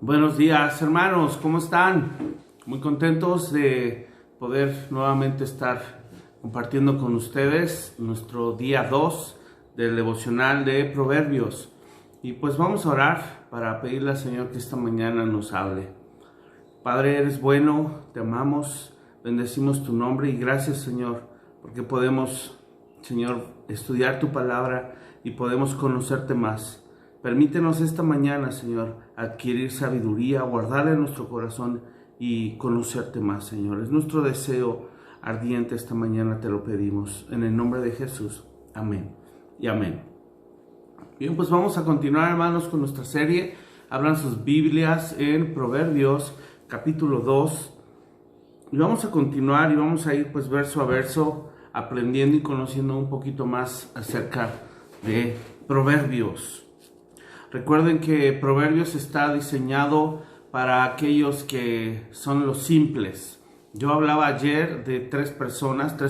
Buenos días, hermanos, ¿cómo están? Muy contentos de poder nuevamente estar compartiendo con ustedes nuestro día 2 del devocional de Proverbios. Y pues vamos a orar para pedirle al Señor que esta mañana nos hable. Padre, eres bueno, te amamos, bendecimos tu nombre y gracias, Señor, porque podemos, Señor, estudiar tu palabra y podemos conocerte más. Permítenos esta mañana, Señor, adquirir sabiduría, guardarla en nuestro corazón y conocerte más, Señor. Es nuestro deseo ardiente esta mañana, te lo pedimos. En el nombre de Jesús. Amén y amén. Bien, pues vamos a continuar, hermanos, con nuestra serie. Abran sus Biblias en Proverbios, capítulo 2. Y vamos a continuar y vamos a ir pues verso a verso, aprendiendo y conociendo un poquito más acerca de Proverbios. Recuerden que Proverbios está diseñado para aquellos que son los simples. Yo hablaba ayer de tres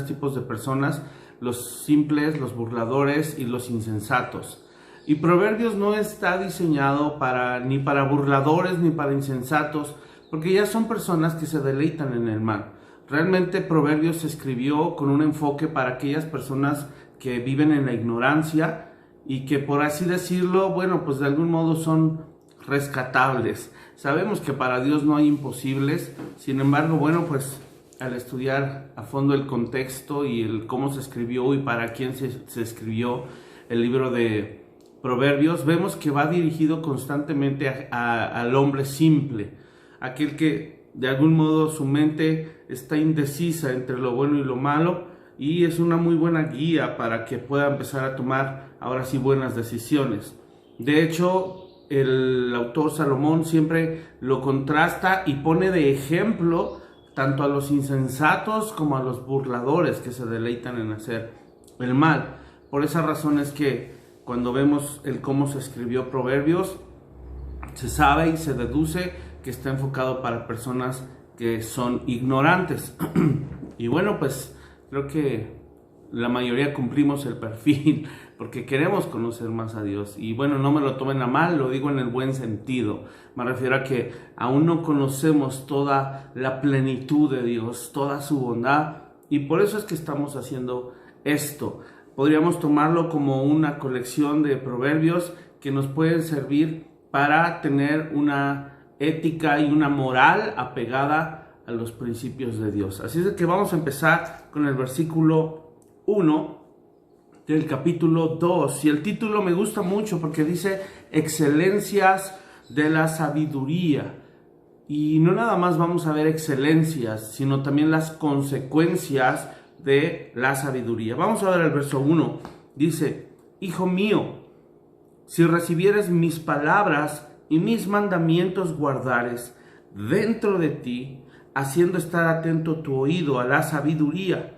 tipos de personas: los simples, los burladores y los insensatos. Y Proverbios no está diseñado ni para burladores ni para insensatos, porque ya son personas que se deleitan en el mal. Realmente Proverbios se escribió con un enfoque para aquellas personas que viven en la ignorancia y que, por así decirlo, bueno, pues de algún modo son rescatables. Sabemos que para Dios no hay imposibles. Sin embargo, bueno, pues al estudiar a fondo el contexto y el cómo se escribió y para quién se escribió el libro de Proverbios, vemos que va dirigido constantemente al hombre simple, aquel que de algún modo su mente está indecisa entre lo bueno y lo malo, y es una muy buena guía para que pueda empezar a tomar ahora sí buenas decisiones. De hecho, el autor Salomón siempre lo contrasta y pone de ejemplo tanto a los insensatos como a los burladores que se deleitan en hacer el mal. Por esa razón es que cuando vemos el cómo se escribió Proverbios, se sabe y se deduce que está enfocado para personas que son ignorantes. Y bueno, pues creo que la mayoría cumplimos el perfil porque queremos conocer más a Dios. Y bueno, no me lo tomen a mal, lo digo en el buen sentido. Me refiero a que aún no conocemos toda la plenitud de Dios, toda su bondad, y por eso es que estamos haciendo esto. Podríamos tomarlo como una colección de proverbios que nos pueden servir para tener una ética y una moral apegada a los principios de Dios. Así es que vamos a empezar con el versículo 1 del capítulo 2. Y el título me gusta mucho porque dice excelencias de la sabiduría. Y no nada más vamos a ver excelencias, sino también las consecuencias de la sabiduría. Vamos a ver el verso 1. Dice: Hijo mío, si recibieres mis palabras y mis mandamientos guardares dentro de ti, haciendo estar atento tu oído a la sabiduría,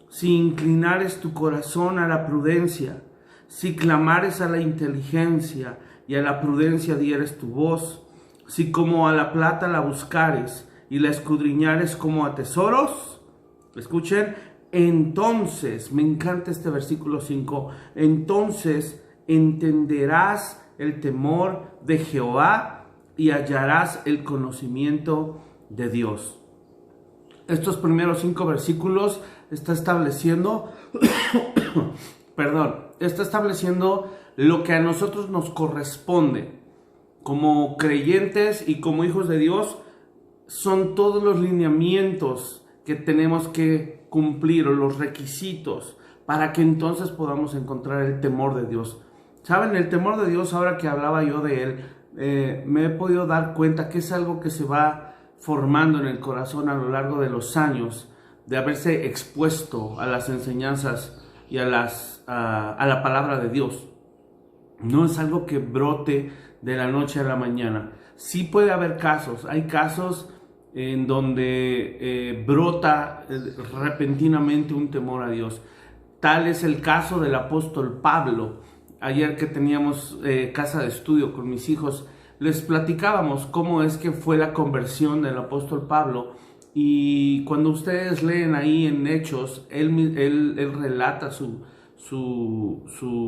si inclinares tu corazón a la prudencia, si clamares a la inteligencia y a la prudencia dieres tu voz, si como a la plata la buscares y la escudriñares como a tesoros, escuchen, entonces, me encanta este versículo 5, entonces entenderás el temor de Jehová y hallarás el conocimiento de Dios. Estos primeros 5 versículos está estableciendo está estableciendo lo que a nosotros nos corresponde como creyentes y como hijos de Dios. Son todos los lineamientos que tenemos que cumplir, o los requisitos, para que entonces podamos encontrar el temor de Dios. Saben, el temor de Dios, ahora que hablaba yo de él, me he podido dar cuenta que es algo que se va formando en el corazón a lo largo de los años de haberse expuesto a las enseñanzas y a la palabra de Dios. No es algo que brote de la noche a la mañana. Sí puede haber casos, hay casos en donde brota repentinamente un temor a Dios. Tal es el caso del apóstol Pablo. Ayer que teníamos casa de estudio con mis hijos, les platicábamos cómo es que fue la conversión del apóstol Pablo. Y cuando ustedes leen ahí en Hechos, él relata su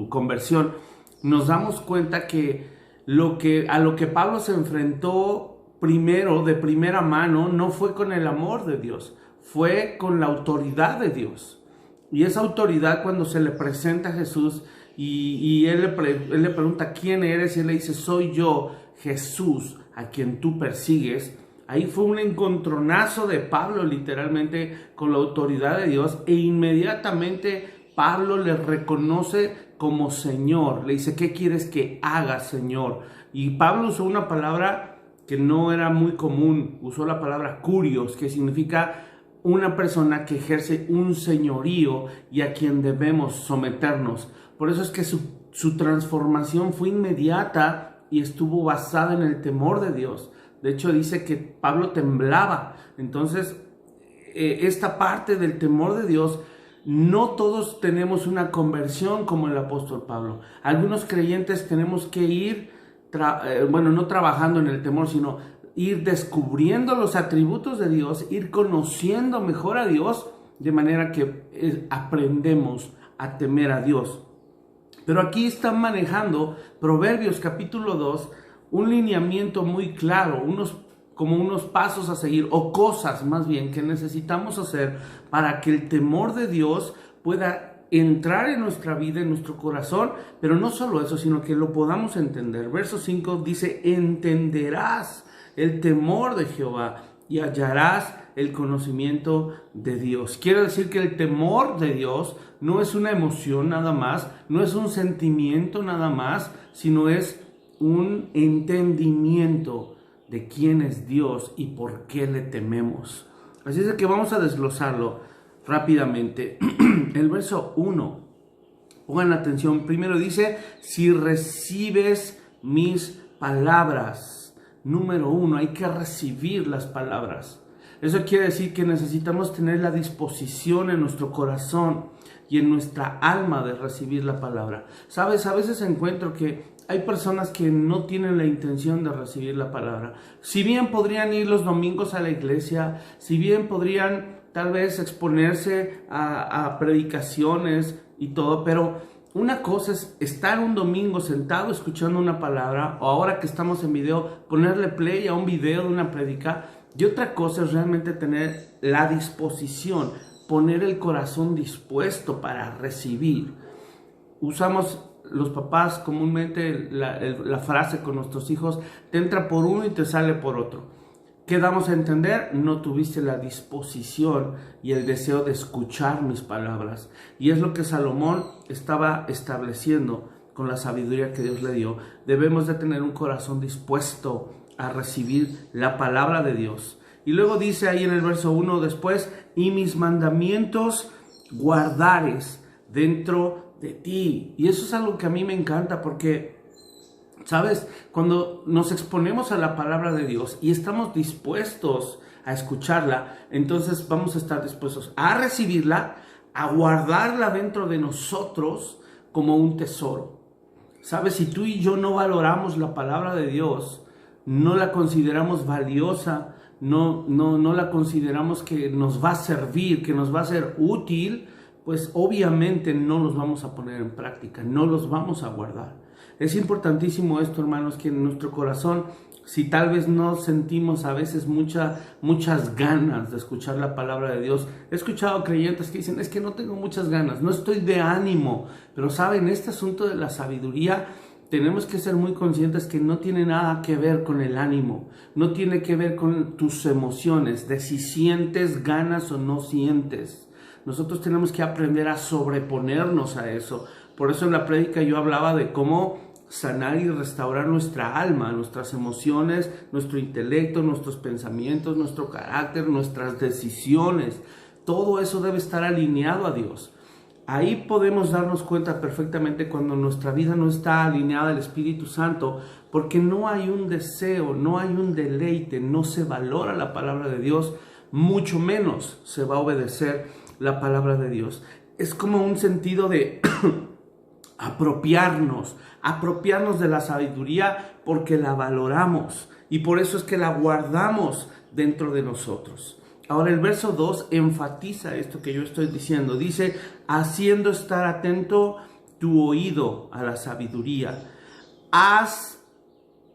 conversión. Nos damos cuenta que a lo que Pablo se enfrentó primero, de primera mano, no fue con el amor de Dios, fue con la autoridad de Dios. Y esa autoridad, cuando se le presenta a Jesús y él le pregunta quién eres, y él le dice, soy yo, Jesús, a quien tú persigues. Ahí fue un encontronazo de Pablo literalmente con la autoridad de Dios, e inmediatamente Pablo le reconoce como Señor. Le dice, ¿qué quieres que haga, Señor? Y Pablo usó una palabra que no era muy común, usó la palabra kurios, que significa una persona que ejerce un señorío y a quien debemos someternos. Por eso es que su transformación fue inmediata y estuvo basada en el temor de Dios. De hecho, dice que Pablo temblaba. Entonces, esta parte del temor de Dios, no todos tenemos una conversión como el apóstol Pablo. Algunos creyentes tenemos que ir, no trabajando en el temor, sino ir descubriendo los atributos de Dios, ir conociendo mejor a Dios, de manera que aprendemos a temer a Dios. Pero aquí están manejando Proverbios capítulo 2, un lineamiento muy claro, como unos pasos a seguir, o cosas más bien que necesitamos hacer para que el temor de Dios pueda entrar en nuestra vida, en nuestro corazón, pero no solo eso, sino que lo podamos entender. Verso 5 dice, entenderás el temor de Jehová y hallarás el conocimiento de Dios. Quiere decir que el temor de Dios no es una emoción nada más, no es un sentimiento nada más, sino es un entendimiento de quién es Dios y por qué le tememos. Así es que vamos a desglosarlo rápidamente. El verso 1, pongan atención, primero dice, si recibes mis palabras. Número 1, hay que recibir las palabras. Eso quiere decir que necesitamos tener la disposición en nuestro corazón y en nuestra alma de recibir la palabra. ¿Sabes? A veces encuentro que hay personas que no tienen la intención de recibir la palabra. Si bien podrían ir los domingos a la iglesia, si bien podrían tal vez exponerse a predicaciones y todo, pero una cosa es estar un domingo sentado escuchando una palabra, o ahora que estamos en video, ponerle play a un video de una prédica, y otra cosa es realmente tener la disposición, poner el corazón dispuesto para recibir. Usamos los papás comúnmente la frase con nuestros hijos, te entra por uno y te sale por otro. ¿Qué damos a entender? No tuviste la disposición y el deseo de escuchar mis palabras. Y es lo que Salomón estaba estableciendo con la sabiduría que Dios le dio. Debemos de tener un corazón dispuesto a recibir la palabra de Dios. Y luego dice ahí en el verso 1 después, y mis mandamientos guardares dentro de ti. Y eso es algo que a mí me encanta porque, ¿sabes? Cuando nos exponemos a la palabra de Dios y estamos dispuestos a escucharla, entonces vamos a estar dispuestos a recibirla, a guardarla dentro de nosotros como un tesoro. ¿Sabes? Si tú y yo no valoramos la palabra de Dios, no la consideramos valiosa, no la consideramos que nos va a servir, que nos va a ser útil, pues obviamente no los vamos a poner en práctica, no los vamos a guardar. Es importantísimo esto, hermanos, que en nuestro corazón, si tal vez no sentimos a veces muchas ganas de escuchar la palabra de Dios. He escuchado creyentes que dicen, es que no tengo muchas ganas, no estoy de ánimo. Pero saben, este asunto de la sabiduría, tenemos que ser muy conscientes que no tiene nada que ver con el ánimo, no tiene que ver con tus emociones, de si sientes ganas o no sientes. Nosotros tenemos que aprender a sobreponernos a eso. Por eso en la prédica yo hablaba de cómo sanar y restaurar nuestra alma, nuestras emociones, nuestro intelecto, nuestros pensamientos, nuestro carácter, nuestras decisiones. Todo eso debe estar alineado a Dios. Ahí podemos darnos cuenta perfectamente cuando nuestra vida no está alineada al Espíritu Santo, porque no hay un deseo, no hay un deleite, no se valora la palabra de Dios, mucho menos se va a obedecer la palabra de Dios. Es como un sentido de apropiarnos de la sabiduría porque la valoramos y por eso es que la guardamos dentro de nosotros. Ahora el verso 2 enfatiza esto que yo estoy diciendo. Dice, haciendo estar atento tu oído a la sabiduría. Haz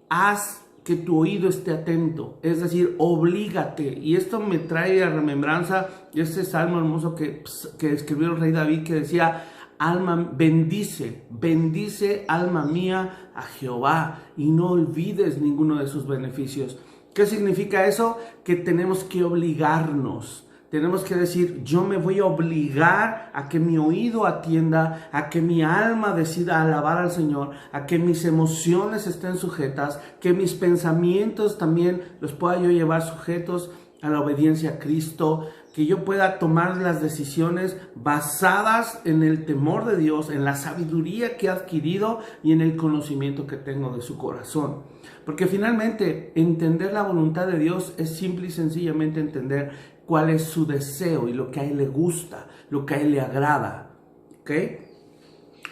haz que tu oído esté atento, es decir, oblígate. Y esto me trae a remembranza este salmo hermoso que escribió el rey David, que decía: alma, bendice alma mía a Jehová y no olvides ninguno de sus beneficios. ¿Qué significa eso? Que tenemos que obligarnos. Tenemos que decir: yo me voy a obligar a que mi oído atienda, a que mi alma decida alabar al Señor, a que mis emociones estén sujetas, que mis pensamientos también los pueda yo llevar sujetos a la obediencia a Cristo, que yo pueda tomar las decisiones basadas en el temor de Dios, en la sabiduría que he adquirido y en el conocimiento que tengo de su corazón. Porque finalmente entender la voluntad de Dios es simple y sencillamente entender cuál es su deseo y lo que a Él le gusta, lo que a Él le agrada. ¿Ok?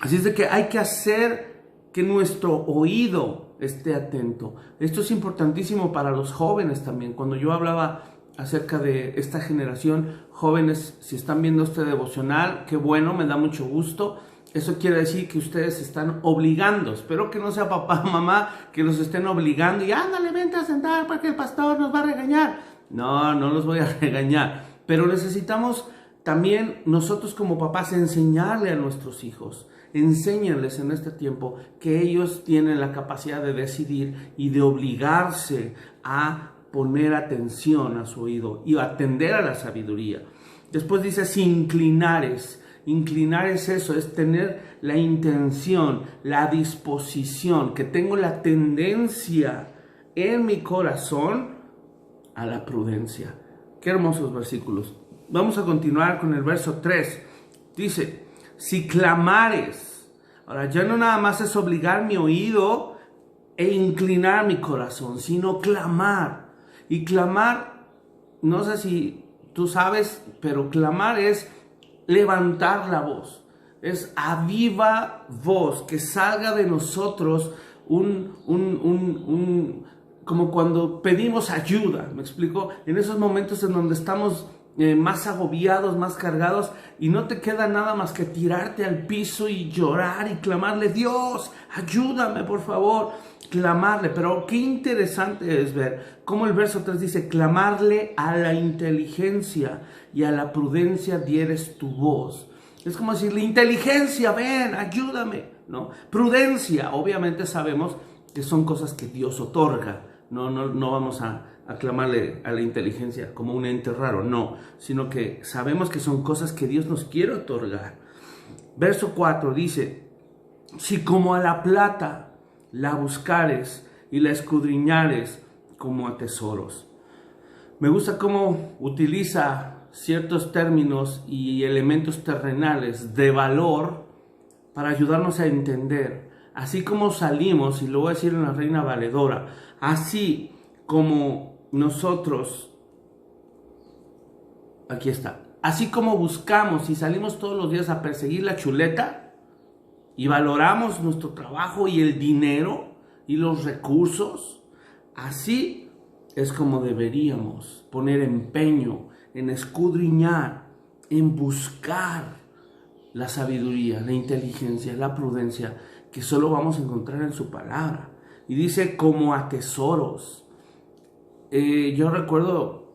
Así es de que hay que hacer que nuestro oído esté atento. Esto es importantísimo para los jóvenes también. Cuando yo hablaba acerca de esta generación, jóvenes, si están viendo este devocional, qué bueno, me da mucho gusto. Eso quiere decir que ustedes se están obligando. Espero que no sea papá o mamá que los estén obligando y ándale, vente a sentar porque el pastor nos va a regañar. No los voy a regañar, pero necesitamos también nosotros como papás enseñarle a nuestros hijos, enséñales en este tiempo que ellos tienen la capacidad de decidir y de obligarse a poner atención a su oído y atender a la sabiduría. Después dice: si inclinares. Inclinar es eso, es tener la intención, la disposición, que tengo la tendencia en mi corazón a la prudencia. Qué hermosos versículos. Vamos a continuar con el verso 3. Dice: si clamares. Ahora ya no nada más es obligar mi oído e inclinar mi corazón, sino clamar. Y clamar, no sé si tú sabes, pero clamar es levantar la voz. Es a viva voz, que salga de nosotros como cuando pedimos ayuda, ¿me explico? En esos momentos en donde estamos más agobiados, más cargados, y no te queda nada más que tirarte al piso y llorar y clamarle: Dios, ayúdame, por favor. Clamarle. Pero qué interesante es ver cómo el verso 3 dice: clamarle a la inteligencia y a la prudencia dieres tu voz. Es como decirle: inteligencia, ven, ayúdame, ¿no? Prudencia, obviamente sabemos que son cosas que Dios otorga. No vamos a clamarle a la inteligencia como un ente raro, no, sino que sabemos que son cosas que Dios nos quiere otorgar. Verso 4 dice: si como a la plata la buscares y la escudriñares como a tesoros. Me gusta cómo utiliza ciertos términos y elementos terrenales de valor para ayudarnos a entender. Así como salimos, y lo voy a decir en la Reina Valedora, así como nosotros, aquí está, así como buscamos y salimos todos los días a perseguir la chuleta y valoramos nuestro trabajo y el dinero y los recursos, así es como deberíamos poner empeño en escudriñar, en buscar la sabiduría, la inteligencia, la prudencia, que solo vamos a encontrar en su palabra. Y dice: como a tesoros. Yo recuerdo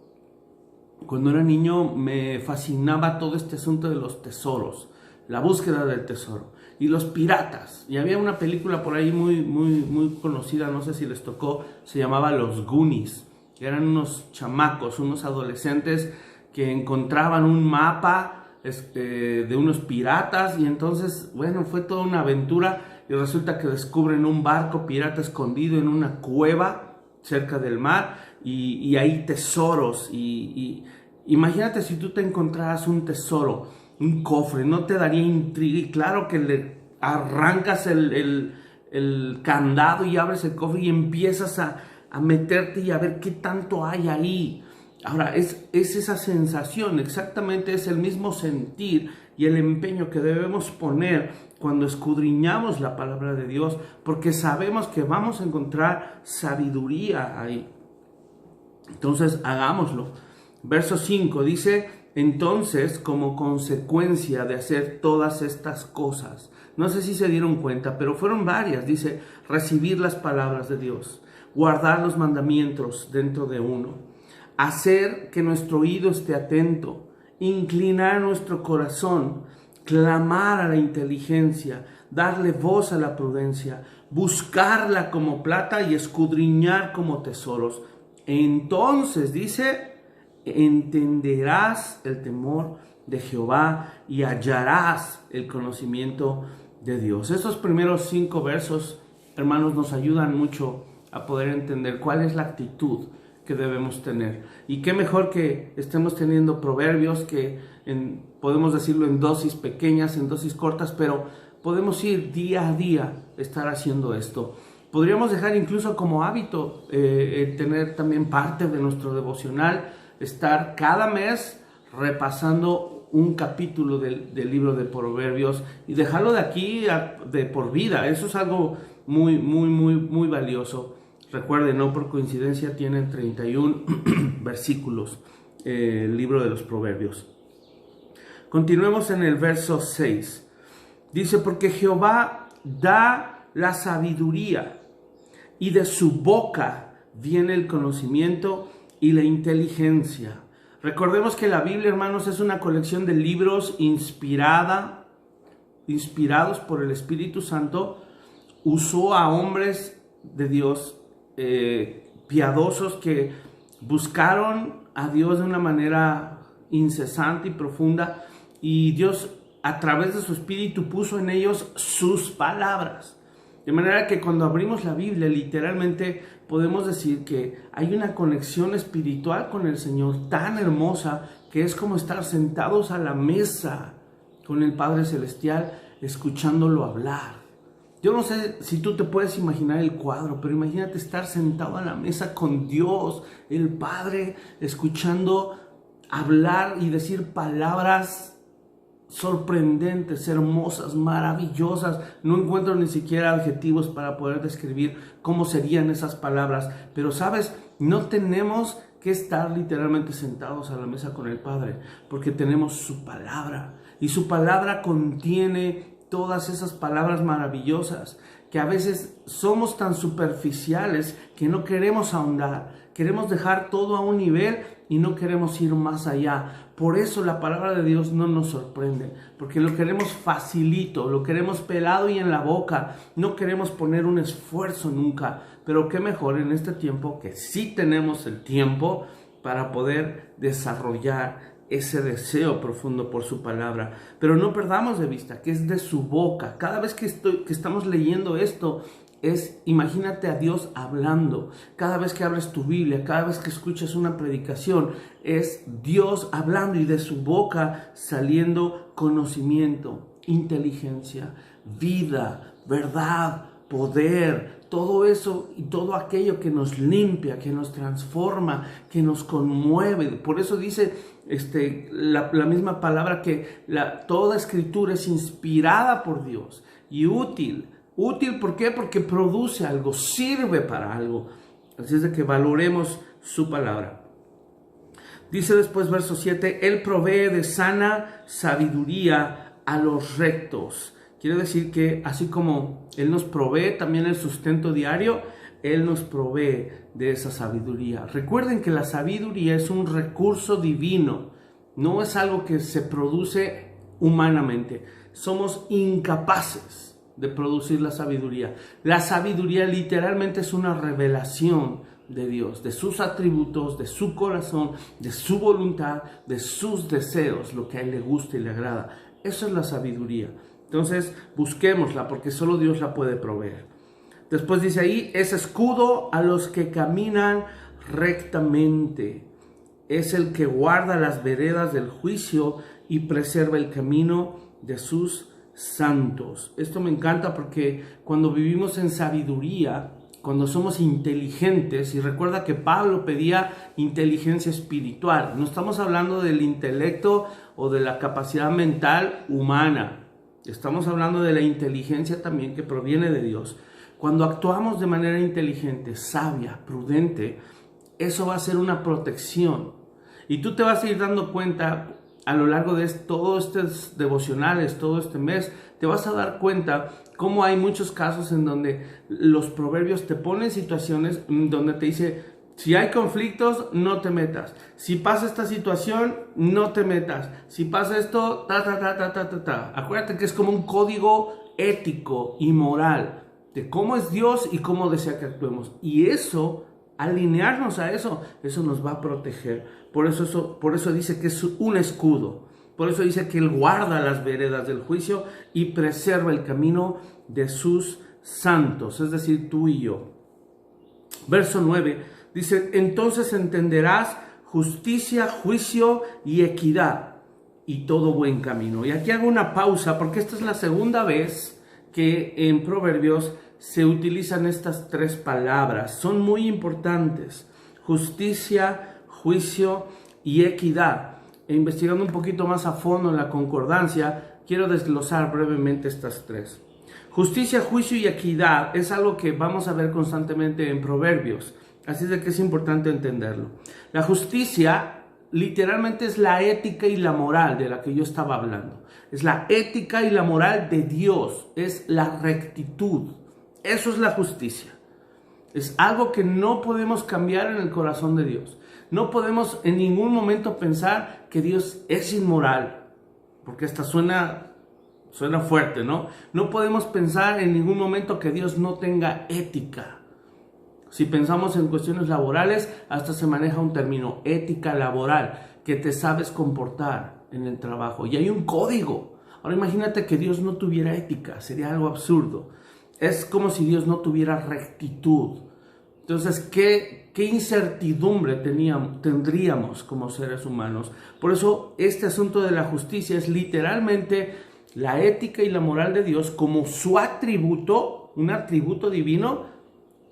cuando era niño me fascinaba todo este asunto de los tesoros, la búsqueda del tesoro y los piratas. Y había una película por ahí muy conocida, no sé si les tocó, se llamaba Los Goonies. Eran unos chamacos, unos adolescentes que encontraban un mapa de unos piratas, y entonces, bueno, fue toda una aventura, y resulta que descubren un barco pirata escondido en una cueva cerca del mar, y hay tesoros, y imagínate si tú te encontraras un tesoro, un cofre, ¿no te daría intriga? Y claro que le arrancas el candado y abres el cofre y empiezas a meterte y a ver qué tanto hay ahí. Ahora, es esa sensación, exactamente es el mismo sentir y el empeño que debemos poner cuando escudriñamos la palabra de Dios, porque sabemos que vamos a encontrar sabiduría ahí. Entonces, hagámoslo. Verso 5 dice: entonces, como consecuencia de hacer todas estas cosas, no sé si se dieron cuenta, pero fueron varias, dice: recibir las palabras de Dios. guardar los mandamientos dentro de uno, hacer que nuestro oído esté atento, inclinar nuestro corazón, clamar a la inteligencia, darle voz a la prudencia, buscarla como plata y escudriñar como tesoros. Entonces, dice, entenderás el temor de Jehová y hallarás el conocimiento de Dios. Estos primeros 5 versos, hermanos, nos ayudan mucho a poder entender cuál es la actitud que debemos tener. Y qué mejor que estemos teniendo proverbios que podemos decirlo en dosis pequeñas, en dosis cortas, pero podemos ir día a día estar haciendo esto. Podríamos dejar incluso como hábito tener también parte de nuestro devocional, estar cada mes repasando un capítulo del libro de Proverbios y dejarlo de aquí de por vida. Eso es algo muy valioso. Recuerden, no por coincidencia tienen 31 versículos el libro de los Proverbios. Continuemos en el verso 6. Dice, porque Jehová da la sabiduría y de su boca viene el conocimiento y la inteligencia. Recordemos que la Biblia, hermanos, es una colección de libros inspirados por el Espíritu Santo. Usó a hombres de Dios piadosos que buscaron a Dios de una manera incesante y profunda, y Dios a través de su Espíritu puso en ellos sus palabras. De manera que cuando abrimos la Biblia, literalmente podemos decir que hay una conexión espiritual con el Señor tan hermosa que es como estar sentados a la mesa con el Padre Celestial, escuchándolo hablar. Yo no sé si tú te puedes imaginar el cuadro, pero imagínate estar sentado a la mesa con Dios, el Padre, escuchando hablar y decir palabras sorprendentes, hermosas, maravillosas. No encuentro ni siquiera adjetivos para poder describir cómo serían esas palabras. Pero sabes, no tenemos que estar literalmente sentados a la mesa con el Padre, porque tenemos su palabra. Y su palabra contiene todas esas palabras maravillosas que a veces somos tan superficiales que no queremos ahondar. Queremos dejar todo a un nivel y no queremos ir más allá. Por eso la palabra de Dios no nos sorprende, porque lo queremos facilito, lo queremos pelado y en la boca. No queremos poner un esfuerzo nunca. Pero qué mejor en este tiempo que sí tenemos el tiempo para poder desarrollar ese deseo profundo por su palabra. Pero no perdamos de vista que es de su boca. Cada vez que estamos leyendo esto, imagínate a Dios hablando. Cada vez que abres tu Biblia, cada vez que escuchas una predicación, es Dios hablando y de su boca saliendo conocimiento, inteligencia, vida, verdad, poder, todo eso y todo aquello que nos limpia, que nos transforma, que nos conmueve. Por eso dice la misma palabra que toda escritura es inspirada por Dios y útil. Útil, ¿por qué? Porque produce algo, sirve para algo. Así es de que valoremos su palabra. Dice después verso 7, Él provee de sana sabiduría a los rectos. Quiere decir que así como Él nos provee también el sustento diario, Él nos provee de esa sabiduría. Recuerden que la sabiduría es un recurso divino, no es algo que se produce humanamente. Somos incapaces de producir la sabiduría. La sabiduría literalmente es una revelación de Dios, de sus atributos, de su corazón, de su voluntad, de sus deseos, lo que a Él le gusta y le agrada. Eso es la sabiduría. Entonces, busquémosla porque solo Dios la puede proveer. Después dice ahí, es escudo a los que caminan rectamente. Es el que guarda las veredas del juicio y preserva el camino de sus santos. Esto me encanta porque cuando vivimos en sabiduría, cuando somos inteligentes, y recuerda que Pablo pedía inteligencia espiritual, no estamos hablando del intelecto o de la capacidad mental humana, estamos hablando de la inteligencia también que proviene de Dios. Cuando actuamos de manera inteligente, sabia, prudente, eso va a ser una protección. Y tú te vas a ir dando cuenta a lo largo de todos estos devocionales, todo este mes, te vas a dar cuenta cómo hay muchos casos en donde los proverbios te ponen situaciones donde te dice, si hay conflictos, no te metas. Si pasa esta situación, no te metas. Si pasa esto, ta. Acuérdate que es como un código ético y moral de cómo es Dios y cómo desea que actuemos. Y eso, alinearnos a eso nos va a proteger. Por eso dice que es un escudo. Por eso dice que Él guarda las veredas del juicio y preserva el camino de sus santos, es decir, tú y yo. Verso 9 dice, entonces entenderás justicia, juicio y equidad y todo buen camino. Y aquí hago una pausa porque esta es la segunda vez que en Proverbios se utilizan estas tres palabras. Son muy importantes. Justicia, juicio y equidad. E investigando un poquito más a fondo en la concordancia, quiero desglosar brevemente estas tres. Justicia, juicio y equidad es algo que vamos a ver constantemente en Proverbios. Así es de que es importante entenderlo. La justicia literalmente es la ética y la moral de la que yo estaba hablando. Es la ética y la moral de Dios. Es la rectitud. Eso es la justicia. Es algo que no podemos cambiar en el corazón de Dios. No podemos en ningún momento pensar que Dios es inmoral. Porque hasta suena fuerte, ¿no? No podemos pensar en ningún momento que Dios no tenga ética. Si pensamos en cuestiones laborales, hasta se maneja un término, ética laboral, que te sabes comportar en el trabajo. Y hay un código. Ahora imagínate que Dios no tuviera ética, sería algo absurdo. Es como si Dios no tuviera rectitud. Entonces, ¿qué incertidumbre tendríamos como seres humanos? Por eso, este asunto de la justicia es literalmente la ética y la moral de Dios como su atributo, un atributo divino,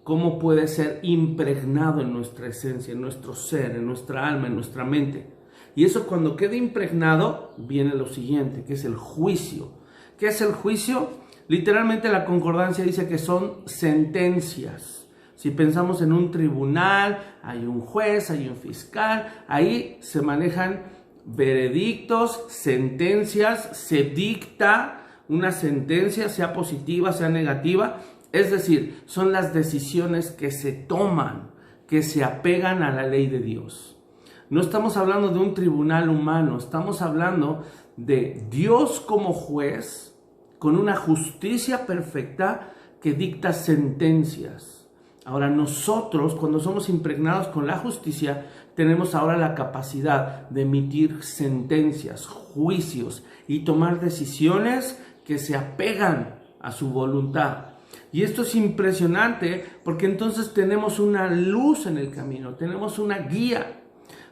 cómo puede ser impregnado en nuestra esencia, en nuestro ser, en nuestra alma, en nuestra mente. Y eso cuando quede impregnado, viene lo siguiente, que es el juicio. ¿Qué es el juicio? Literalmente la concordancia dice que son sentencias. Si pensamos en un tribunal, hay un juez, hay un fiscal, ahí se manejan veredictos, sentencias, se dicta una sentencia, sea positiva, sea negativa. Es decir, son las decisiones que se toman, que se apegan a la ley de Dios. No estamos hablando de un tribunal humano, estamos hablando de Dios como juez, con una justicia perfecta que dicta sentencias. Ahora nosotros, cuando somos impregnados con la justicia, tenemos ahora la capacidad de emitir sentencias, juicios y tomar decisiones que se apegan a su voluntad. Y esto es impresionante porque entonces tenemos una luz en el camino, tenemos una guía.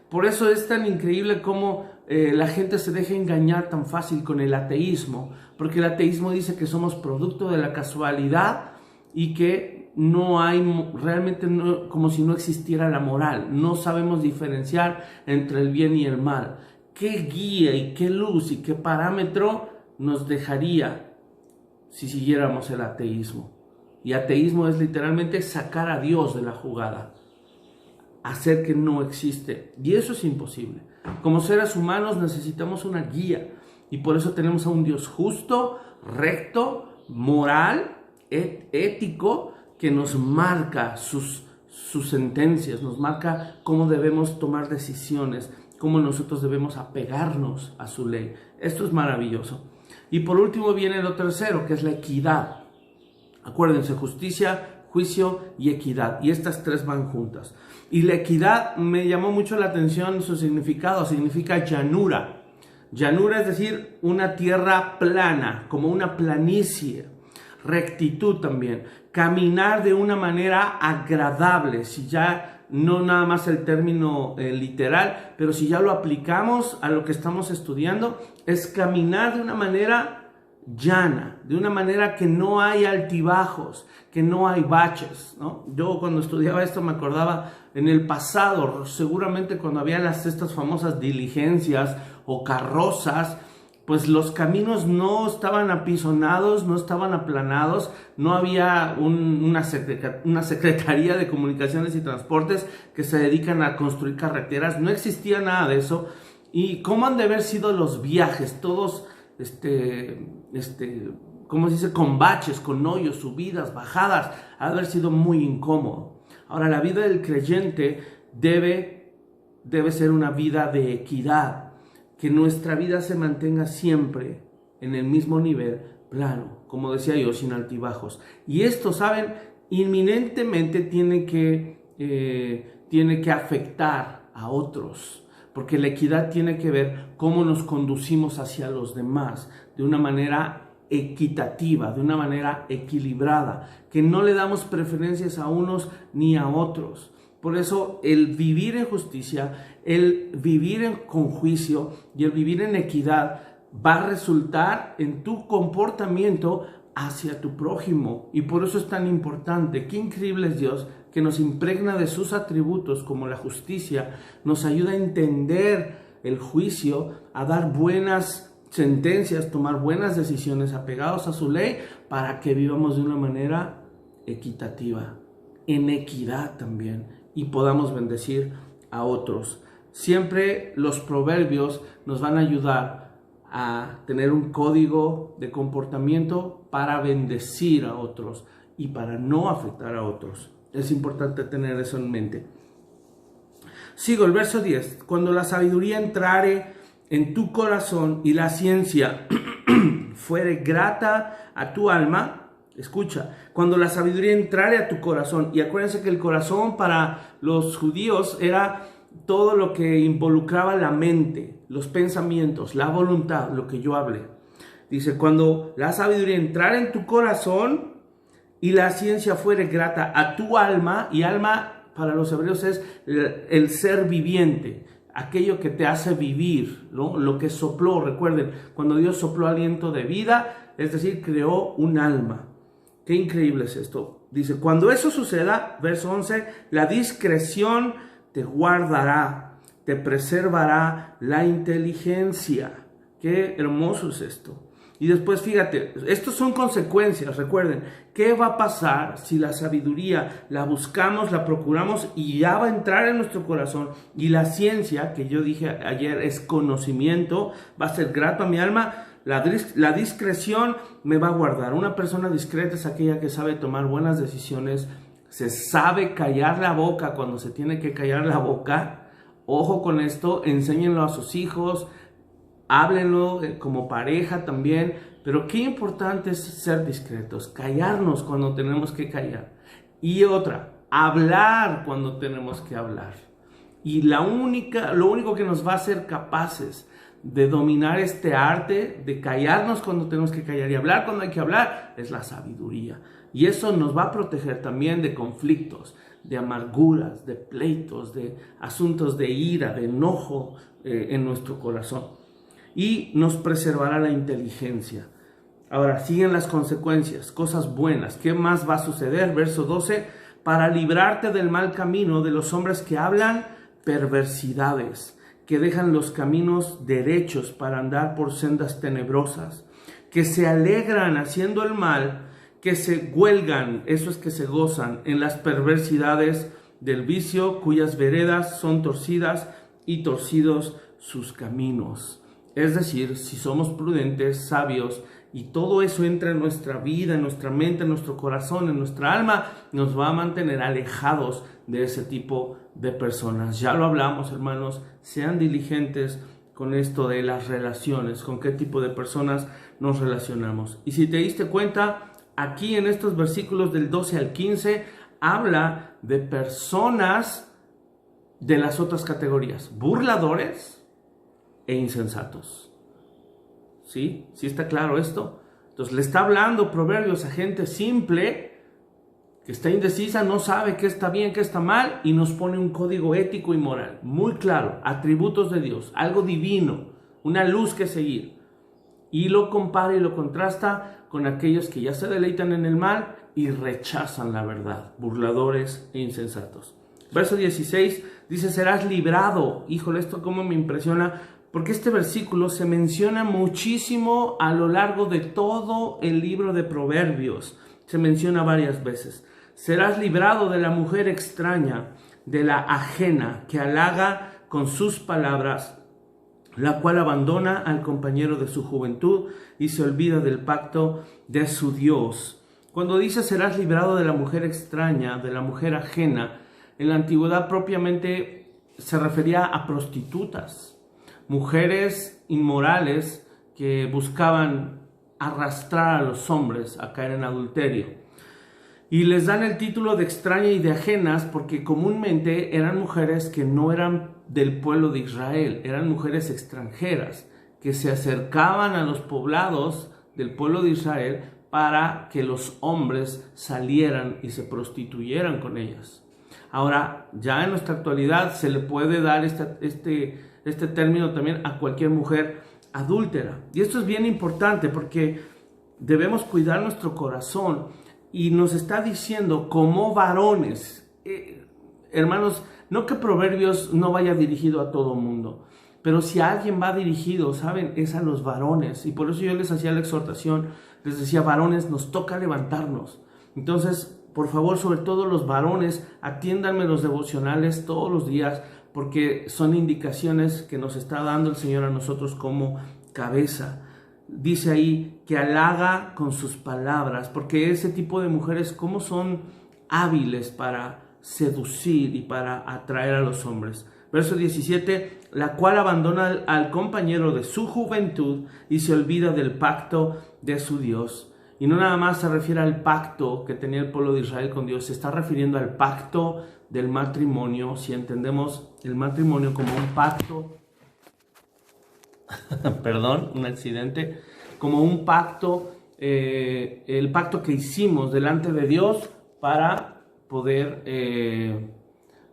Por eso es tan increíble cómo la gente se deja engañar tan fácil con el ateísmo, porque el ateísmo dice que somos producto de la casualidad y que no hay realmente como si no existiera la moral. No sabemos diferenciar entre el bien y el mal. ¿Qué guía y qué luz y qué parámetro nos dejaría si siguiéramos el ateísmo? Y ateísmo es literalmente sacar a Dios de la jugada, hacer que no existe. Y eso es imposible. Como seres humanos necesitamos una guía. Y por eso tenemos a un Dios justo, recto, moral, ético, que nos marca sus sentencias, nos marca cómo debemos tomar decisiones, cómo nosotros debemos apegarnos a su ley. Esto es maravilloso. Y por último viene lo tercero, que es la equidad. Acuérdense, justicia, juicio y equidad. Y estas tres van juntas. Y la equidad me llamó mucho la atención su significado. Significa llanura. Llanura es decir, una tierra plana, como una planicie. Rectitud también. Caminar de una manera agradable. Si ya no nada más el término literal, pero si ya lo aplicamos a lo que estamos estudiando, es caminar de una manera llana, de una manera que no hay altibajos, que no hay baches, ¿no? Yo cuando estudiaba esto me acordaba en el pasado, seguramente cuando había estas famosas diligencias o carrozas, pues los caminos no estaban apisonados, no estaban aplanados, no había una Secretaría de Comunicaciones y Transportes que se dedican a construir carreteras, no existía nada de eso. ¿Y cómo han de haber sido los viajes? Todos, ¿cómo se dice? Con baches, con hoyos, subidas, bajadas. Ha de haber sido muy incómodo. Ahora, la vida del creyente debe ser una vida de equidad. Que nuestra vida se mantenga siempre en el mismo nivel plano, como decía yo, sin altibajos. Y esto, ¿saben? Inminentemente tiene que afectar a otros, porque la equidad tiene que ver cómo nos conducimos hacia los demás, de una manera equitativa, de una manera equilibrada, que no le damos preferencias a unos ni a otros. Por eso el vivir en justicia, el vivir con juicio y el vivir en equidad va a resultar en tu comportamiento hacia tu prójimo. Y por eso es tan importante. Qué increíble es Dios, que nos impregna de sus atributos como la justicia, nos ayuda a entender el juicio, a dar buenas sentencias, tomar buenas decisiones apegados a su ley, para que vivamos de una manera equitativa, en equidad también, y podamos bendecir a otros. Siempre los proverbios nos van a ayudar a tener un código de comportamiento para bendecir a otros y para no afectar a otros. Es importante tener eso en mente. Sigo el verso 10. Cuando la sabiduría entrare en tu corazón y la ciencia fuere grata a tu alma, escucha, cuando la sabiduría entrare a tu corazón, y acuérdense que el corazón para los judíos era todo lo que involucraba la mente, los pensamientos, la voluntad, lo que yo hablé. Dice, cuando la sabiduría entrare en tu corazón y la ciencia fuere grata a tu alma, y alma para los hebreos es el ser viviente, aquello que te hace vivir, ¿no? Lo que sopló, recuerden, cuando Dios sopló aliento de vida, es decir, creó un alma. Qué increíble es esto. Dice, cuando eso suceda, verso 11, la discreción te guardará, te preservará la inteligencia. Qué hermoso es esto. Y después, fíjate, estos son consecuencias, recuerden, ¿qué va a pasar si la sabiduría la buscamos, la procuramos y ya va a entrar en nuestro corazón? Y la ciencia, que yo dije ayer, es conocimiento, va a ser grato a mi alma. La discreción me va a guardar. Una persona discreta es aquella que sabe tomar buenas decisiones, se sabe callar la boca cuando se tiene que callar la boca. Ojo con esto, enséñenlo a sus hijos, háblenlo como pareja también, pero qué importante es ser discretos, callarnos cuando tenemos que callar. Y otra, hablar cuando tenemos que hablar. Y lo único que nos va a hacer capaces de dominar este arte, de callarnos cuando tenemos que callar y hablar cuando hay que hablar, es la sabiduría. Y eso nos va a proteger también de conflictos, de amarguras, de pleitos, de asuntos de ira, de enojo en nuestro corazón. Y nos preservará la inteligencia. Ahora, siguen las consecuencias, cosas buenas. ¿Qué más va a suceder? Verso 12, para librarte del mal camino de los hombres que hablan perversidades, que dejan los caminos derechos para andar por sendas tenebrosas, que se alegran haciendo el mal, que se huelgan, eso es que se gozan en las perversidades del vicio, cuyas veredas son torcidas y torcidos sus caminos. Es decir, si somos prudentes, sabios, y todo eso entra en nuestra vida, en nuestra mente, en nuestro corazón, en nuestra alma, nos va a mantener alejados de ese tipo de personas. Ya lo hablamos, hermanos, sean diligentes con esto de las relaciones, con qué tipo de personas nos relacionamos. Y si te diste cuenta, aquí en estos versículos del 12 al 15, habla de personas de las otras categorías, burladores e insensatos. ¿Sí? ¿Sí está claro esto? Entonces le está hablando Proverbios a gente simple que está indecisa, no sabe qué está bien, qué está mal, y nos pone un código ético y moral muy claro, atributos de Dios, algo divino, una luz que seguir, y lo compara y lo contrasta con aquellos que ya se deleitan en el mal y rechazan la verdad, burladores e insensatos. Verso 16 dice, serás librado. Híjole, esto cómo me impresiona, porque este versículo se menciona muchísimo a lo largo de todo el libro de Proverbios. Se menciona varias veces. Serás librado de la mujer extraña, de la ajena, que halaga con sus palabras la cual abandona al compañero de su juventud y se olvida del pacto de su Dios. Cuando dice serás librado de la mujer extraña, de la mujer ajena, en la antigüedad propiamente se refería a prostitutas, mujeres inmorales que buscaban arrastrar a los hombres a caer en adulterio. Y les dan el título de extraña y de ajenas porque comúnmente eran mujeres que no eran del pueblo de Israel, eran mujeres extranjeras que se acercaban a los poblados del pueblo de Israel para que los hombres salieran y se prostituyeran con ellas. Ahora, ya en nuestra actualidad se le puede dar este término también a cualquier mujer adúltera. Y esto es bien importante porque debemos cuidar nuestro corazón. Y nos está diciendo como varones, hermanos, no que Proverbios no vaya dirigido a todo mundo, pero si a alguien va dirigido, ¿saben? Es a los varones. Y por eso yo les hacía la exhortación, les decía, varones, nos toca levantarnos. Entonces, por favor, sobre todo los varones, atiéndanme los devocionales todos los días, porque son indicaciones que nos está dando el Señor a nosotros como cabeza. Dice ahí que halaga con sus palabras, porque ese tipo de mujeres, ¿cómo son hábiles para seducir y para atraer a los hombres? Verso 17, la cual abandona al compañero de su juventud y se olvida del pacto de su Dios. Y no nada más se refiere al pacto que tenía el pueblo de Israel con Dios, se está refiriendo al pacto del matrimonio, si entendemos el matrimonio como un pacto, perdón, un accidente, como un pacto, el pacto que hicimos delante de Dios para poder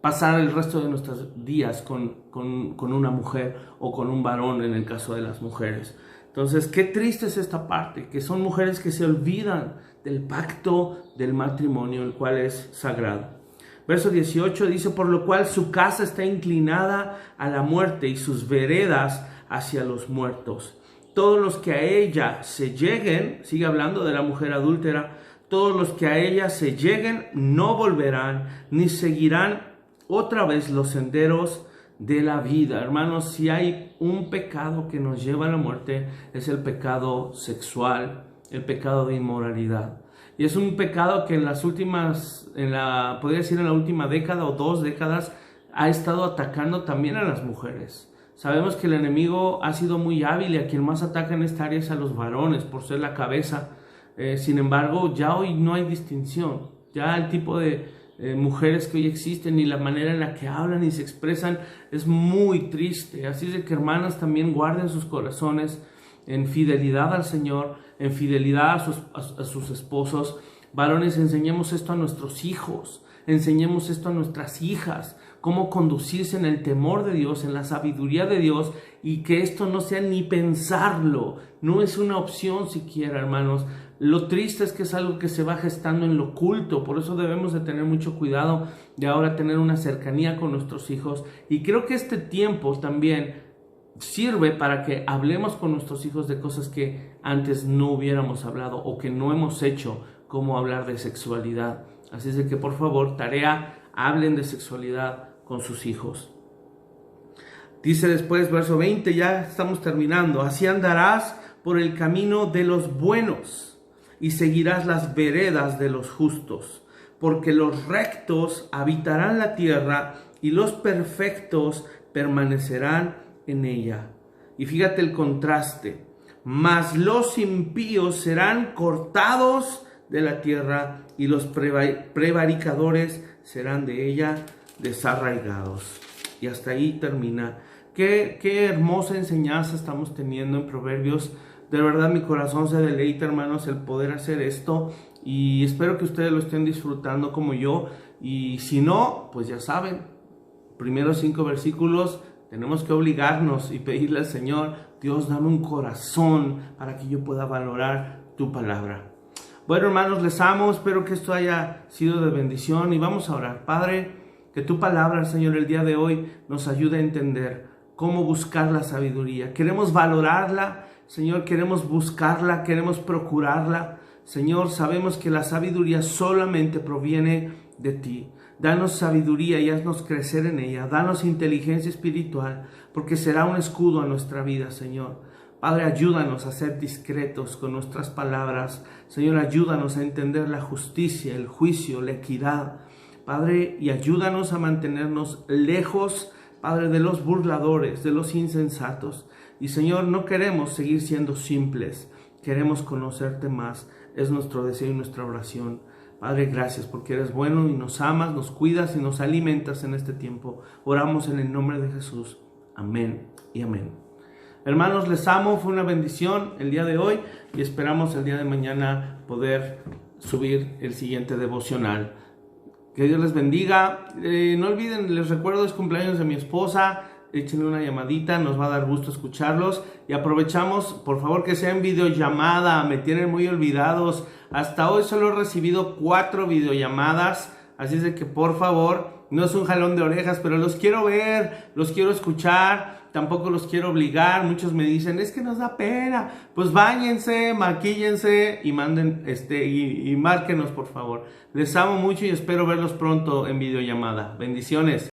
pasar el resto de nuestros días con una mujer o con un varón en el caso de las mujeres. Entonces, qué triste es esta parte, que son mujeres que se olvidan del pacto del matrimonio, el cual es sagrado. Verso 18 dice, por lo cual su casa está inclinada a la muerte y sus veredas hacia los muertos. Todos los que a ella se lleguen, sigue hablando de la mujer adúltera, todos los que a ella se lleguen no volverán ni seguirán otra vez los senderos de la vida. Hermanos, si hay un pecado que nos lleva a la muerte, es el pecado sexual, el pecado de inmoralidad. Y es un pecado que podría decir en la última década o 2 décadas, ha estado atacando también a las mujeres. Sabemos que el enemigo ha sido muy hábil y a quien más ataca en esta área es a los varones por ser la cabeza. Sin embargo, ya hoy no hay distinción. Ya el tipo de mujeres que hoy existen y la manera en la que hablan y se expresan es muy triste. Así es de que, hermanas, también guarden sus corazones en fidelidad al Señor, en fidelidad a sus esposos. Varones, enseñemos esto a nuestros hijos, enseñemos esto a nuestras hijas, cómo conducirse en el temor de Dios, en la sabiduría de Dios, y que esto no sea ni pensarlo, no es una opción siquiera, hermanos. Lo triste es que es algo que se va gestando en lo oculto, por eso debemos de tener mucho cuidado de ahora tener una cercanía con nuestros hijos, y creo que este tiempo también sirve para que hablemos con nuestros hijos de cosas que antes no hubiéramos hablado o que no hemos hecho, como hablar de sexualidad. Así es de que, por favor, tarea, hablen de sexualidad con sus hijos. Dice después, verso 20, ya estamos terminando. Así andarás por el camino de los buenos y seguirás las veredas de los justos, porque los rectos habitarán la tierra y los perfectos permanecerán en ella. Y fíjate el contraste. Mas los impíos serán cortados de la tierra y los prevaricadores serán de ella desarraigados. Y hasta ahí termina. Qué hermosa enseñanza estamos teniendo en Proverbios. De verdad mi corazón se deleita, hermanos, el poder hacer esto. Y espero que ustedes lo estén disfrutando como yo. Y si no, pues ya saben, primeros 5 versículos, tenemos que obligarnos y pedirle al Señor, Dios, dame un corazón para que yo pueda valorar tu palabra. Bueno, hermanos, les amo, espero que esto haya sido de bendición y vamos a orar. Padre, que tu palabra, Señor, el día de hoy nos ayude a entender cómo buscar la sabiduría. Queremos valorarla, Señor, queremos buscarla, queremos procurarla. Señor, sabemos que la sabiduría solamente proviene de ti. Danos sabiduría y haznos crecer en ella. Danos inteligencia espiritual, porque será un escudo a nuestra vida, Señor. Padre, ayúdanos a ser discretos con nuestras palabras. Señor, ayúdanos a entender la justicia, el juicio, la equidad. Padre, y ayúdanos a mantenernos lejos, Padre, de los burladores, de los insensatos. Y Señor, no queremos seguir siendo simples. Queremos conocerte más. Es nuestro deseo y nuestra oración. Padre, gracias porque eres bueno y nos amas, nos cuidas y nos alimentas en este tiempo. Oramos en el nombre de Jesús. Amén y amén. Hermanos, les amo. Fue una bendición el día de hoy y esperamos el día de mañana poder subir el siguiente devocional. Que Dios les bendiga. No olviden, les recuerdo, es cumpleaños de mi esposa. Échenle una llamadita, nos va a dar gusto escucharlos. Y aprovechamos, por favor, que sea en videollamada. Me tienen muy olvidados. Hasta hoy solo he recibido 4 videollamadas. Así es de que, por favor, no es un jalón de orejas, pero los quiero ver, los quiero escuchar. Tampoco los quiero obligar. Muchos me dicen, es que nos da pena. Pues báñense, maquíllense y manden y márquenos, por favor. Les amo mucho y espero verlos pronto en videollamada. Bendiciones.